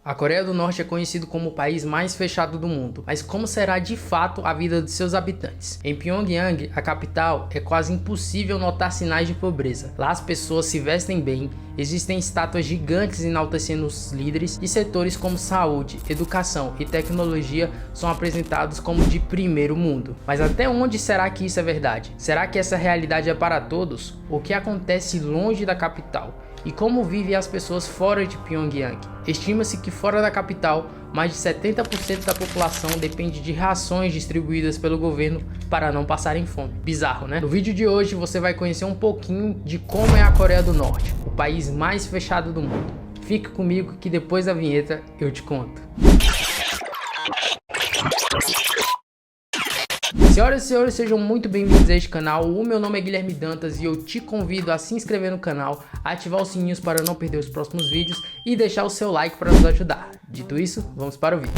A Coreia do Norte é conhecido como o país mais fechado do mundo, mas como será de fato a vida de seus habitantes? Em Pyongyang, a capital, é quase impossível notar sinais de pobreza. Lá as pessoas se vestem bem, existem estátuas gigantes enaltecendo os líderes e setores como saúde, educação e tecnologia são apresentados como de primeiro mundo. Mas até onde será que isso é verdade? Será que essa realidade é para todos? O que acontece longe da capital? E como vivem as pessoas fora de Pyongyang? Estima-se que fora da capital, mais de 70% da população depende de rações distribuídas pelo governo para não passarem fome. Bizarro, né? No vídeo de hoje você vai conhecer um pouquinho de como é a Coreia do Norte, o país mais fechado do mundo. Fique comigo que depois da vinheta eu te conto. Senhoras e senhores, sejam muito bem-vindos a este canal. O meu nome é Guilherme Dantas e eu te convido a se inscrever no canal, ativar os sininhos para não perder os próximos vídeos e deixar o seu like para nos ajudar. Dito isso, vamos para o vídeo.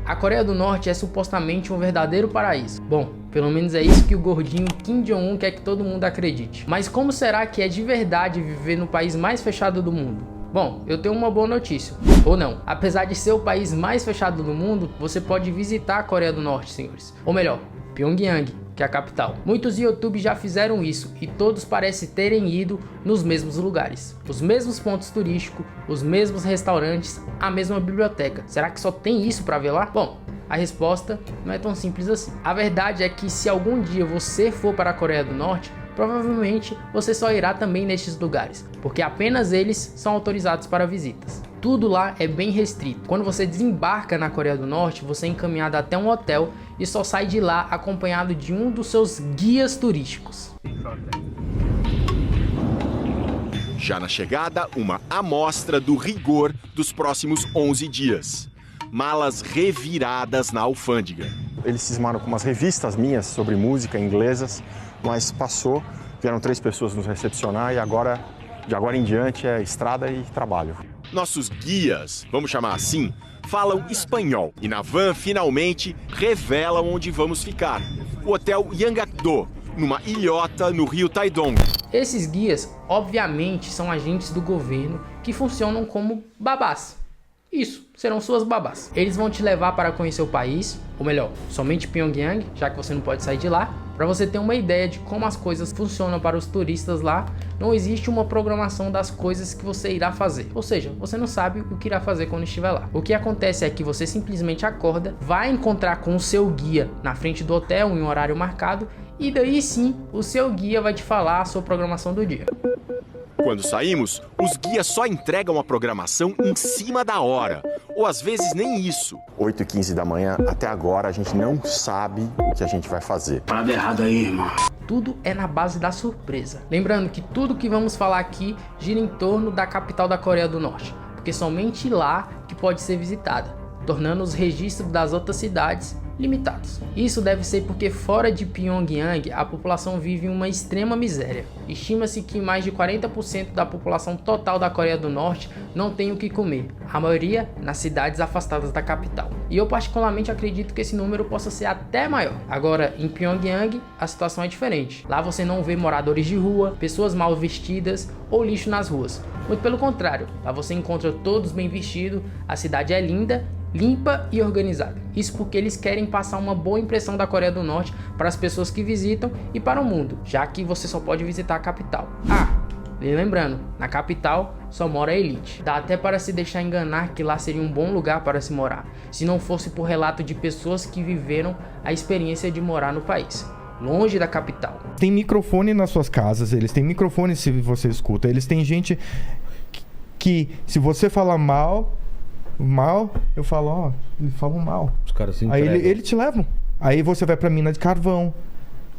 A Coreia do Norte é supostamente um verdadeiro paraíso. Bom, pelo menos é isso que o gordinho Kim Jong-un quer que todo mundo acredite. Mas como será que é de verdade viver no país mais fechado do mundo? Bom, eu tenho uma boa notícia, ou não. Apesar de ser o país mais fechado do mundo, você pode visitar a Coreia do Norte, senhores. Ou melhor, Pyongyang, que é a capital. Muitos YouTubers já fizeram isso e todos parecem terem ido nos mesmos lugares. Os mesmos pontos turísticos, os mesmos restaurantes, a mesma biblioteca. Será que só tem isso para ver lá? Bom, a resposta não é tão simples assim. A verdade é que se algum dia você for para a Coreia do Norte, provavelmente você só irá também nestes lugares, porque apenas eles são autorizados para visitas. Tudo lá é bem restrito. Quando você desembarca na Coreia do Norte, você é encaminhado até um hotel e só sai de lá acompanhado de um dos seus guias turísticos. Já na chegada, uma amostra do rigor dos próximos 11 dias. Malas reviradas na alfândega. Eles cismaram com umas revistas minhas sobre música inglesas, mas passou, vieram 3 pessoas nos recepcionar e agora, de agora em diante, é estrada e trabalho. Nossos guias, vamos chamar assim, falam espanhol e na van finalmente revelam onde vamos ficar. O hotel Yanggakdo, numa ilhota no rio Taedong. Esses guias, obviamente, são agentes do governo que funcionam como babás. Isso, serão suas babás. Eles vão te levar para conhecer o país, ou melhor, somente Pyongyang, já que você não pode sair de lá. Para você ter uma ideia de como as coisas funcionam para os turistas lá, não existe uma programação das coisas que você irá fazer. Ou seja, você não sabe o que irá fazer quando estiver lá. O que acontece é que você simplesmente acorda, vai encontrar com o seu guia na frente do hotel em um horário marcado, e daí sim, o seu guia vai te falar a sua programação do dia. Quando saímos, os guias só entregam a programação em cima da hora, ou às vezes nem isso. 8h15 da manhã, até agora a gente não sabe o que a gente vai fazer. Parada errada aí, irmão. Tudo é na base da surpresa. Lembrando que tudo que vamos falar aqui gira em torno da capital da Coreia do Norte, porque somente lá que pode ser visitada, tornando os registros das outras cidades limitados. Isso deve ser porque fora de Pyongyang a população vive uma extrema miséria. Estima-se que mais de 40% da população total da Coreia do Norte não tem o que comer, a maioria nas cidades afastadas da capital. E eu particularmente acredito que esse número possa ser até maior. Agora, em Pyongyang a situação é diferente. Lá você não vê moradores de rua, pessoas mal vestidas ou lixo nas ruas. Muito pelo contrário, lá você encontra todos bem vestidos, a cidade é linda, limpa e organizada. Isso porque eles querem passar uma boa impressão da Coreia do Norte para as pessoas que visitam e para o mundo, já que você só pode visitar a capital. E lembrando, na capital só mora a elite. Dá até para se deixar enganar que lá seria um bom lugar para se morar, se não fosse por relato de pessoas que viveram a experiência de morar no país, longe da capital. Tem microfone nas suas casas, eles têm microfone se você escuta, eles têm gente que se você falar mal, eu falo, ó, eles falam mal. Os caras se Aí entregam. ele te levam. Aí você vai pra mina de carvão.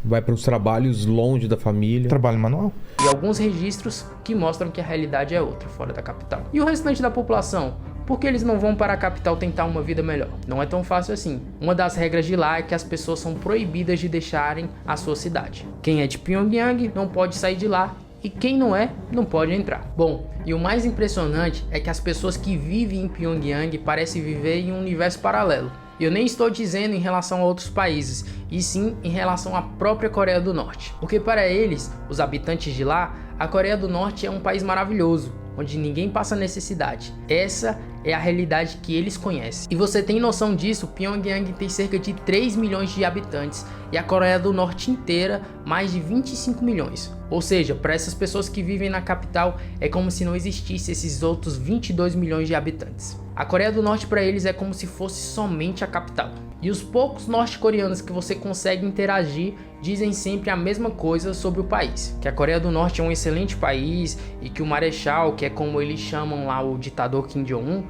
Vai para os trabalhos longe da família. Trabalho manual. E alguns registros que mostram que a realidade é outra, fora da capital. E o restante da população? Por que eles não vão para a capital tentar uma vida melhor? Não é tão fácil assim. Uma das regras de lá é que as pessoas são proibidas de deixarem a sua cidade. Quem é de Pyongyang não pode sair de lá. E quem não é, não pode entrar. Bom, e o mais impressionante é que as pessoas que vivem em Pyongyang parecem viver em um universo paralelo. Eu nem estou dizendo em relação a outros países, e sim em relação à própria Coreia do Norte. Porque para eles, os habitantes de lá, a Coreia do Norte é um país maravilhoso, onde ninguém passa necessidade. Essa é a realidade que eles conhecem. E você tem noção disso? Pyongyang tem cerca de 3 milhões de habitantes e a Coreia do Norte inteira mais de 25 milhões. Ou seja, para essas pessoas que vivem na capital é como se não existisse esses outros 22 milhões de habitantes. A Coreia do Norte para eles é como se fosse somente a capital. E os poucos norte-coreanos que você consegue interagir dizem sempre a mesma coisa sobre o país, que a Coreia do Norte é um excelente país e que o Marechal, que é como eles chamam lá o ditador Kim Jong-un,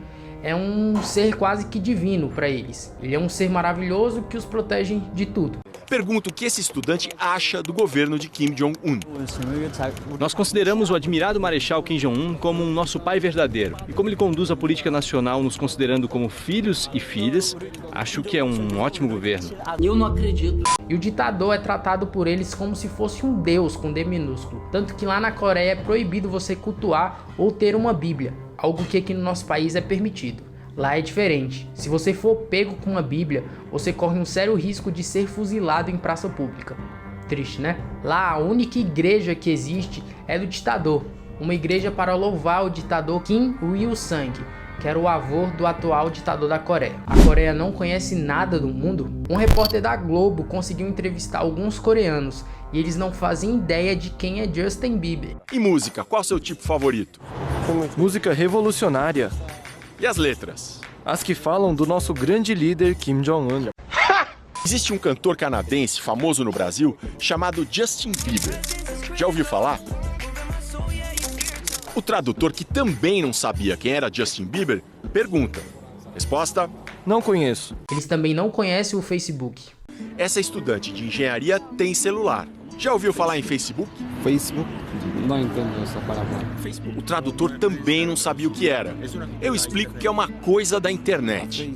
é um ser quase que divino para eles. Ele é um ser maravilhoso que os protege de tudo. Pergunto o que esse estudante acha do governo de Kim Jong-un. Nós consideramos o admirado Marechal Kim Jong-un como um nosso pai verdadeiro. E como ele conduz a política nacional nos considerando como filhos e filhas, acho que é um ótimo governo. Eu não acredito. E o ditador é tratado por eles como se fosse um deus com D minúsculo. Tanto que lá na Coreia é proibido você cultuar ou ter uma Bíblia. Algo que aqui no nosso país é permitido. Lá é diferente. Se você for pego com uma Bíblia, você corre um sério risco de ser fuzilado em praça pública. Triste, né? Lá a única igreja que existe é do ditador. Uma igreja para louvar o ditador Kim Il-sung, que era o avô do atual ditador da Coreia. A Coreia não conhece nada do mundo? Um repórter da Globo conseguiu entrevistar alguns coreanos e eles não fazem ideia de quem é Justin Bieber. E música, qual é o seu tipo favorito? Música revolucionária. E as letras? As que falam do nosso grande líder Kim Jong-un. Existe um cantor canadense famoso no Brasil chamado Justin Bieber. Já ouviu falar? O tradutor, que também não sabia quem era Justin Bieber, pergunta. Resposta: não conheço. Eles também não conhecem o Facebook. Essa estudante de engenharia tem celular. Já ouviu falar em Facebook? Facebook? Não entendo essa palavra. O tradutor também não sabia o que era. Eu explico que é uma coisa da internet.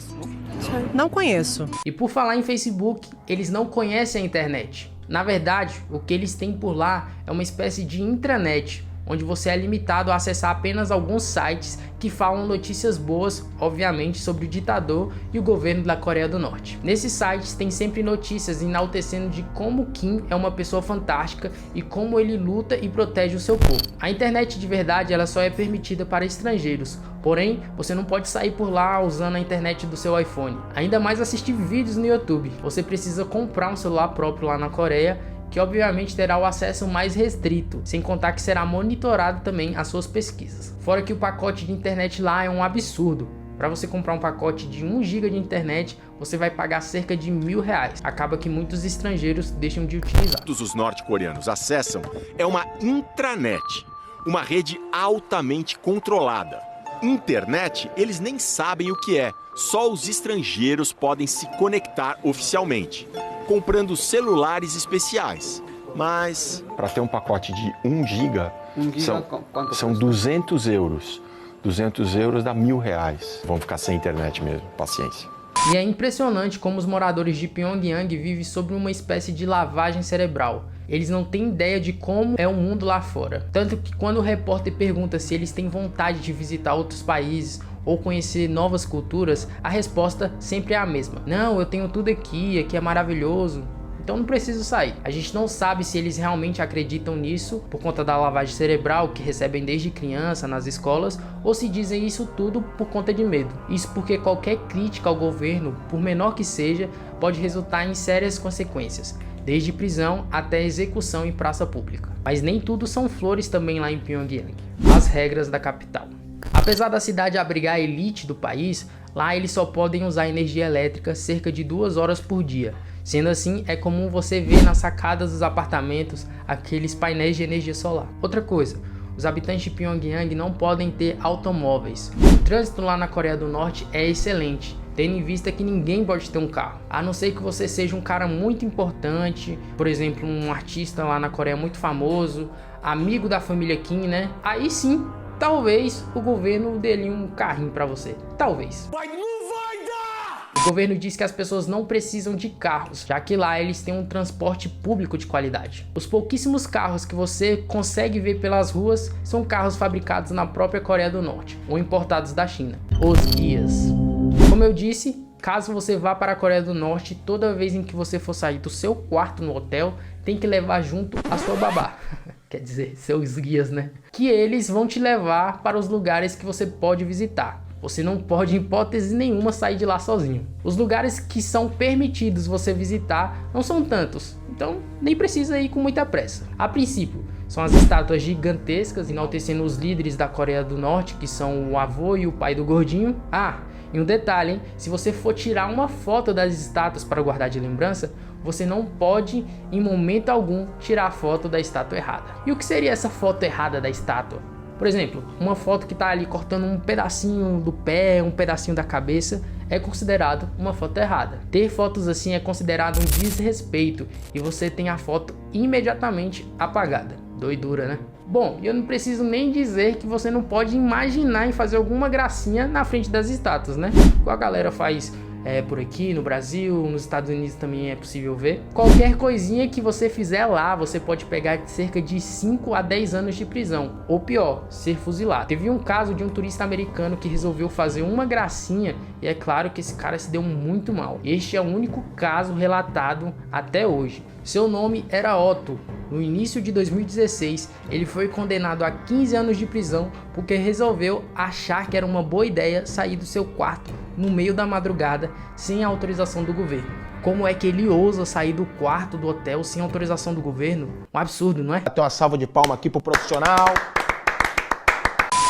Não conheço. E por falar em Facebook, eles não conhecem a internet. Na verdade, o que eles têm por lá é uma espécie de intranet, onde você é limitado a acessar apenas alguns sites que falam notícias boas, obviamente, sobre o ditador e o governo da Coreia do Norte. Nesses sites tem sempre notícias enaltecendo de como Kim é uma pessoa fantástica e como ele luta e protege o seu povo. A internet de verdade ela só é permitida para estrangeiros, porém você não pode sair por lá usando a internet do seu iPhone, ainda mais assistir vídeos no YouTube. Você precisa comprar um celular próprio lá na Coreia, que obviamente terá o acesso mais restrito, sem contar que será monitorado também as suas pesquisas. Fora que o pacote de internet lá é um absurdo. Para você comprar um pacote de 1 GB de internet, você vai pagar cerca de R$1.000. Acaba que muitos estrangeiros deixam de utilizar. Todos os norte-coreanos acessam é uma intranet, uma rede altamente controlada. Internet, eles nem sabem o que é, só os estrangeiros podem se conectar oficialmente, comprando celulares especiais. Mas para ter um pacote de 1 GB, são 200 euros. 200 euros dá R$1.000. Vão ficar sem internet mesmo, paciência. E é impressionante como os moradores de Pyongyang vivem sob uma espécie de lavagem cerebral. Eles não têm ideia de como é o mundo lá fora. Tanto que quando o repórter pergunta se eles têm vontade de visitar outros países ou conhecer novas culturas, a resposta sempre é a mesma. Não, eu tenho tudo aqui é maravilhoso, então não preciso sair. A gente não sabe se eles realmente acreditam nisso por conta da lavagem cerebral que recebem desde criança nas escolas, ou se dizem isso tudo por conta de medo. Isso porque qualquer crítica ao governo, por menor que seja, pode resultar em sérias consequências, desde prisão até execução em praça pública. Mas nem tudo são flores também lá em Pyongyang. As regras da capital. Apesar da cidade abrigar a elite do país, lá eles só podem usar energia elétrica cerca de 2 horas por dia. Sendo assim, é comum você ver nas sacadas dos apartamentos aqueles painéis de energia solar. Outra coisa, os habitantes de Pyongyang não podem ter automóveis. O trânsito lá na Coreia do Norte é excelente, tendo em vista que ninguém pode ter um carro, a não ser que você seja um cara muito importante, por exemplo, um artista lá na Coreia muito famoso, amigo da família Kim, né? Aí sim, talvez o governo dê um carrinho pra você, talvez. O governo diz que as pessoas não precisam de carros, já que lá eles têm um transporte público de qualidade. Os pouquíssimos carros que você consegue ver pelas ruas são carros fabricados na própria Coreia do Norte, ou importados da China. Os guias. Como eu disse, caso você vá para a Coreia do Norte, toda vez em que você for sair do seu quarto no hotel, tem que levar junto a sua babá. Quer dizer, seus guias, né? Que eles vão te levar para os lugares que você pode visitar. você não pode em hipótese nenhuma sair de lá sozinho. Os lugares que são permitidos você visitar não são tantos, então nem precisa ir com muita pressa. A princípio, são as estátuas gigantescas enaltecendo os líderes da Coreia do Norte, que são o avô e o pai do gordinho. Ah, e um detalhe, hein? Se você for tirar uma foto das estátuas para guardar de lembrança, você não pode, em momento algum, tirar a foto da estátua errada. E o que seria essa foto errada da estátua? Por exemplo, uma foto que está ali cortando um pedacinho do pé, um pedacinho da cabeça, é considerado uma foto errada. Ter fotos assim é considerado um desrespeito e você tem a foto imediatamente apagada. Doidura, né? Bom, eu não preciso nem dizer que você não pode imaginar em fazer alguma gracinha na frente das estátuas, né? Igual a galera faz por aqui no Brasil, nos Estados Unidos também é possível ver. Qualquer coisinha que você fizer lá, você pode pegar cerca de 5 a 10 anos de prisão, ou pior, ser fuzilado. Teve um caso de um turista americano que resolveu fazer uma gracinha e é claro que esse cara se deu muito mal. Este é o único caso relatado até hoje. Seu nome era Otto. No início de 2016, ele foi condenado a 15 anos de prisão porque resolveu achar que era uma boa ideia sair do seu quarto no meio da madrugada sem a autorização do governo. Como é que ele ousa sair do quarto do hotel sem autorização do governo? Um absurdo, não é? Até uma salva de palmas aqui pro profissional.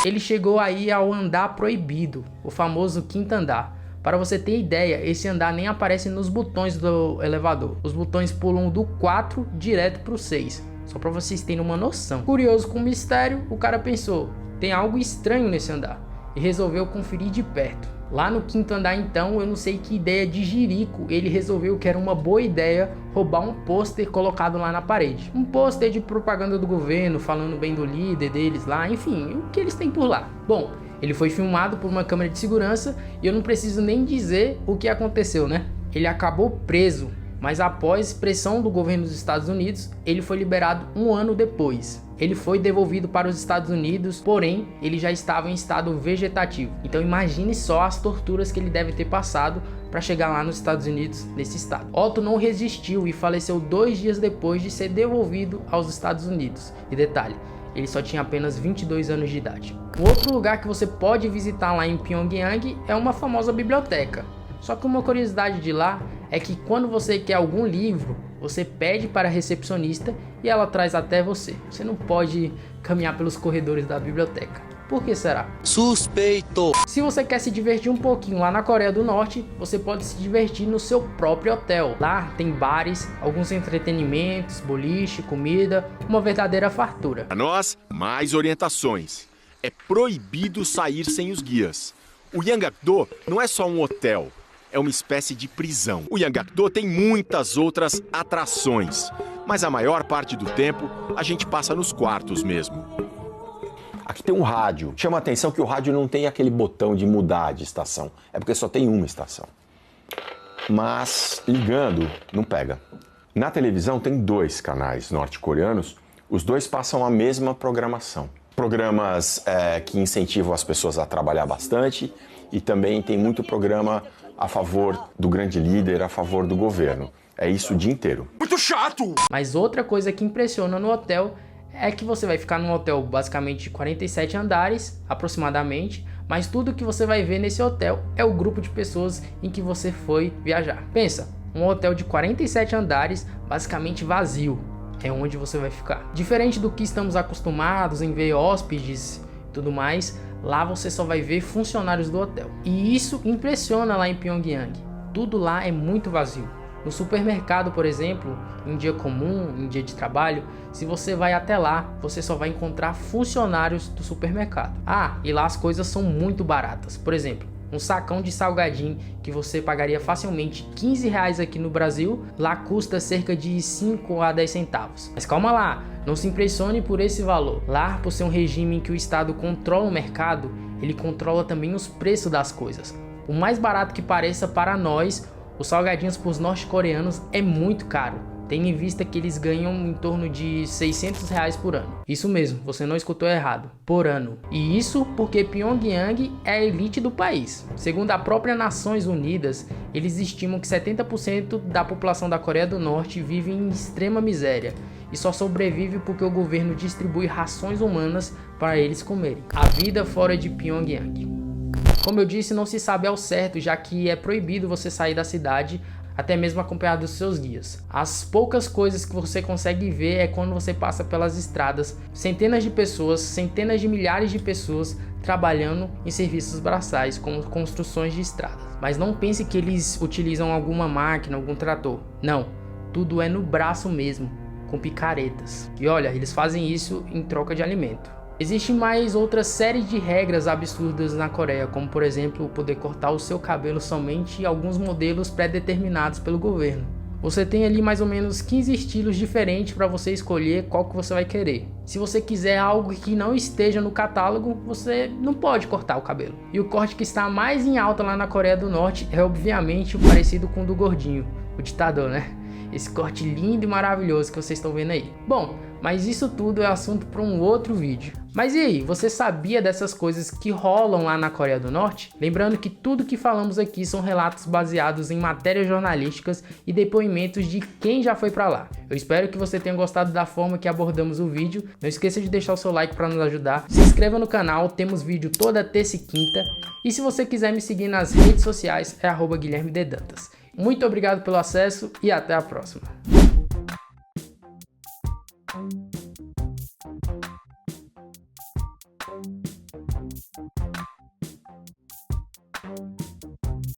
Ele chegou aí ao andar proibido, o famoso quinto andar. Para você ter ideia, esse andar nem aparece nos botões do elevador. Os botões pulam do 4 direto para o 6. Só para vocês terem uma noção. Curioso com o mistério, o cara pensou, tem algo estranho nesse andar. E resolveu conferir de perto. Lá no quinto andar então, eu não sei que ideia de jirico, ele resolveu que era uma boa ideia roubar um pôster colocado lá na parede. Um pôster de propaganda do governo, falando bem do líder deles lá, enfim, o que eles têm por lá. Bom, ele foi filmado por uma câmera de segurança e eu não preciso nem dizer o que aconteceu, né? Ele acabou preso, mas após pressão do governo dos Estados Unidos, ele foi liberado um ano depois. Ele foi devolvido para os Estados Unidos, porém, ele já estava em estado vegetativo. Então imagine só as torturas que ele deve ter passado para chegar lá nos Estados Unidos nesse estado. Otto não resistiu e faleceu 2 dias depois de ser devolvido aos Estados Unidos. E detalhe, ele só tinha apenas 22 anos de idade. Um outro lugar que você pode visitar lá em Pyongyang é uma famosa biblioteca. Só que uma curiosidade de lá é que quando você quer algum livro, você pede para a recepcionista e ela traz até você. Você não pode caminhar pelos corredores da biblioteca. Por que será? Suspeito! Se você quer se divertir um pouquinho lá na Coreia do Norte, você pode se divertir no seu próprio hotel. Lá tem bares, alguns entretenimentos, boliche, comida, uma verdadeira fartura. Para nós, mais orientações. É proibido sair sem os guias. O Yanggakdo não é só um hotel, é uma espécie de prisão. O Yanggakdo tem muitas outras atrações, mas a maior parte do tempo a gente passa nos quartos mesmo. Aqui tem um rádio. Chama a atenção que o rádio não tem aquele botão de mudar de estação. É porque só tem uma estação. Mas ligando, não pega. Na televisão tem 2 canais norte-coreanos. Os 2 passam a mesma programação. Programas que incentivam as pessoas a trabalhar bastante. E também tem muito programa a favor do grande líder, a favor do governo. É isso o dia inteiro. Muito chato! Mas outra coisa que impressiona no hotel é que você vai ficar num hotel basicamente de 47 andares, aproximadamente, mas tudo que você vai ver nesse hotel é o grupo de pessoas em que você foi viajar. Pensa, um hotel de 47 andares, basicamente vazio, é onde você vai ficar. Diferente do que estamos acostumados em ver hóspedes e tudo mais, lá você só vai ver funcionários do hotel. E isso impressiona lá em Pyongyang, tudo lá é muito vazio. No supermercado, por exemplo, em dia comum, em dia de trabalho, se você vai até lá, você só vai encontrar funcionários do supermercado. Ah, e lá as coisas são muito baratas. Por exemplo, um sacão de salgadinho que você pagaria facilmente R$15 aqui no Brasil, lá custa cerca de 5 a 10 centavos. Mas calma lá, não se impressione por esse valor. Lá, por ser um regime em que o Estado controla o mercado, ele controla também os preços das coisas. Por mais barato que pareça para nós, os salgadinhos para os norte-coreanos é muito caro, tendo em vista que eles ganham em torno de R$600 por ano. Isso mesmo, você não escutou errado, por ano. E isso porque Pyongyang é a elite do país. Segundo a própria Nações Unidas, eles estimam que 70% da população da Coreia do Norte vive em extrema miséria e só sobrevive porque o governo distribui rações humanas para eles comerem. A vida fora de Pyongyang. Como eu disse, não se sabe ao certo, já que é proibido você sair da cidade, até mesmo acompanhado dos seus guias. As poucas coisas que você consegue ver é quando você passa pelas estradas, centenas de pessoas, centenas de milhares de pessoas trabalhando em serviços braçais, como construções de estradas. Mas não pense que eles utilizam alguma máquina, algum trator. Não, tudo é no braço mesmo, com picaretas. E olha, eles fazem isso em troca de alimento. Existe mais outra série de regras absurdas na Coreia, como por exemplo, poder cortar o seu cabelo somente em alguns modelos pré-determinados pelo governo. Você tem ali mais ou menos 15 estilos diferentes para você escolher qual que você vai querer. Se você quiser algo que não esteja no catálogo, você não pode cortar o cabelo. E o corte que está mais em alta lá na Coreia do Norte é obviamente o parecido com o do gordinho, o ditador, né? Esse corte lindo e maravilhoso que vocês estão vendo aí. Bom, mas isso tudo é assunto para um outro vídeo. Mas e aí, você sabia dessas coisas que rolam lá na Coreia do Norte? Lembrando que tudo que falamos aqui são relatos baseados em matérias jornalísticas e depoimentos de quem já foi para lá. Eu espero que você tenha gostado da forma que abordamos o vídeo. Não esqueça de deixar o seu like para nos ajudar. Se inscreva no canal, temos vídeo toda terça e quinta. E se você quiser me seguir nas redes sociais, é @GuilhermeDeDantas. Muito obrigado pelo acesso e até a próxima.